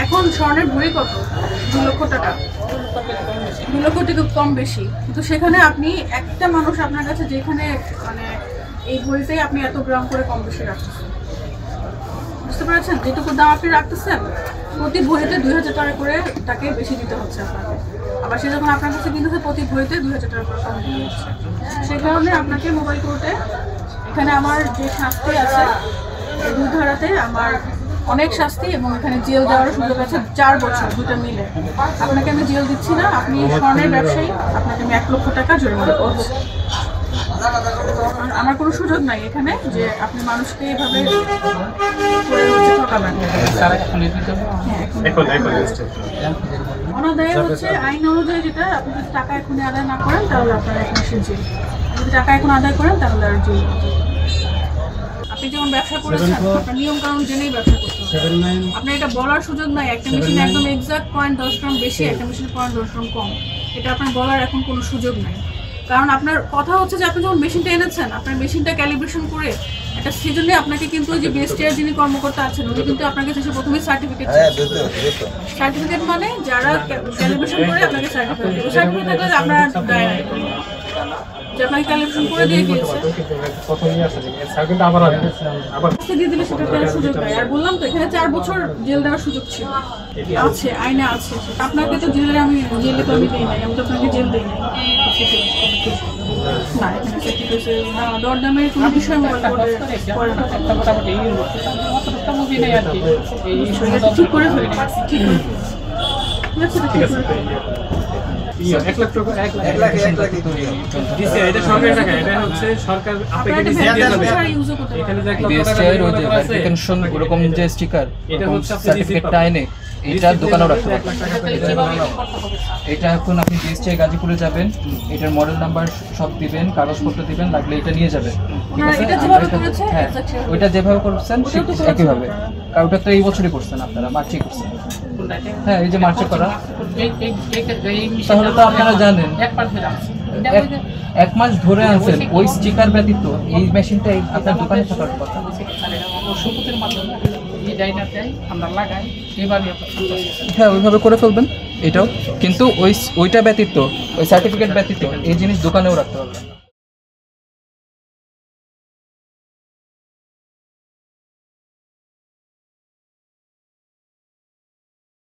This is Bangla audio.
এখন স্বর্ণের ভরি কত? 2 লক্ষ টাকা। 2 লক্ষ থেকে কম বেশি, কিন্তু সেখানে আপনি একটা মানুষ আপনার কাছে যেখানে মানে এই ভরিতেই আপনি এত গ্রাম করে কম বেশি রাখতেছেন, বুঝতে পেরেছেন? যেটুকু দাম আপনি রাখতেছেন প্রতি ভরিতে 2000 টাকা করে তাকে বেশি দিতে হচ্ছে আপনাকে। আবার সে যখন আপনার কাছে কিনতেছে প্রতি ভরিতে 2000 টাকা করে কম দিতে হচ্ছে। সেই কারণে আপনাকে মোবাইল কোর্টে এখানে আমার যে শাস্তি আছে 2 ধারাতে আমার অনেক শাস্তি এবং এখানে জেল দেওয়ার সুযোগ আছে 4 বছর, দুটো মিলে। আপনাকে আমি জেল দিচ্ছি না, আপনি স্বর্ণের ব্যবসায়ী, আপনাকে আমি 1 লক্ষ টাকা জরিমানা করছি। আমার কোনো সুযোগ নাই এখানে যে আপনি মানুষকে এভাবে ঠকাবেন। অনাদায় হচ্ছে আইন অনুযায়ী যেটা, আপনি যদি টাকা এখনই আদায় না করেন তাহলে আপনার এখানে এসে জেল, যদি টাকা এখন আদায় করেন তাহলে আর জেল। আপনি যেমন ব্যবসা করেছেন আপনার নিয়ম কানুন জেনেই ব্যবসা করতে হবে। আপনার এটা বলার সুযোগ নাই একটা মেশিনে একদম এক্সাক্ট 0.10 গ্রাম বেশি, একটা মেশিনে 0.10 গ্রাম কম, এটা আপনার বলার এখন কোনো সুযোগ নাই। কারণ আপনার কথা হচ্ছে যে আপনি যখন মেশিনটা এনেছেন আপনার মেশিনটা ক্যালিব্রেশন করে একটা সেজন্য আপনাকে কিন্তু ওই যে বেস্টিয়ার যিনি কর্মকর্তা আছেন উনি কিন্তু আপনার কাছে প্রথমে সার্টিফিকেট, সার্টিফিকেট মানে যারা ক্যালিব্রেশন করে আপনাকে সার্টিফিকেট থাকলে আপনার দায় নাই যে আপনাকে ক্যালিব্রেশন করে দিয়ে গিয়েছে দিয়ে দিলে সেটা দেওয়ার সুযোগ নাই। আর বললাম তো এখানে 4 বছর জেল দেওয়ার সুযোগ ছিল, আছে আইনে আছে। আপনাকে তো জেলে তো আমি দিই নাই, আমি তো আপনাকে জেল দিই নাই না। এখানে সেটিকেছে না দরদামের কোনো বিষয় ঠিক করে ফেলি, ঠিক করে ফেলি। 1 লাখ টাকা 1 লাখ দিছে, এটা সরকারি টাকা, এটা হচ্ছে সরকার আপনাকে দিয়ে যাবে। এখানে যে 1 লাখ টাকা অ্যাপ্লিকেশন এরকম যে স্টিকার এটা হচ্ছে সার্টিফিকেটটা আইনে এটা দোকানেও রাখতে পারবেন। এটা এখন আপনি জিএসটি গাজীপুরে যাবেন, এটার মডেল নাম্বার সব দিবেন, কাগজপত্র দিবেন, লাগলে এটা নিয়ে যাবেন। ঠিক আছে, হ্যাঁ ওইটা যেভাবে করছেন একইভাবে। কারণ ওটা তো এই বছরই করছেন আপনারা, মার্চেই করছেন। হ্যাঁ এই যে মার্চে করা, তাহলে তো আপনারা জানেন 1 মাস ধরে আনছেন ওই স্টিকার ব্যতীত এই মেশিনটাই আপনার দোকানে থাকার কথা। হ্যাঁ ওইভাবে করে ফেলবেন এটাও, কিন্তু ওইটা ব্যতীত ওই সার্টিফিকেট ব্যতীত এই জিনিস দোকানেও রাখতে পারবেন।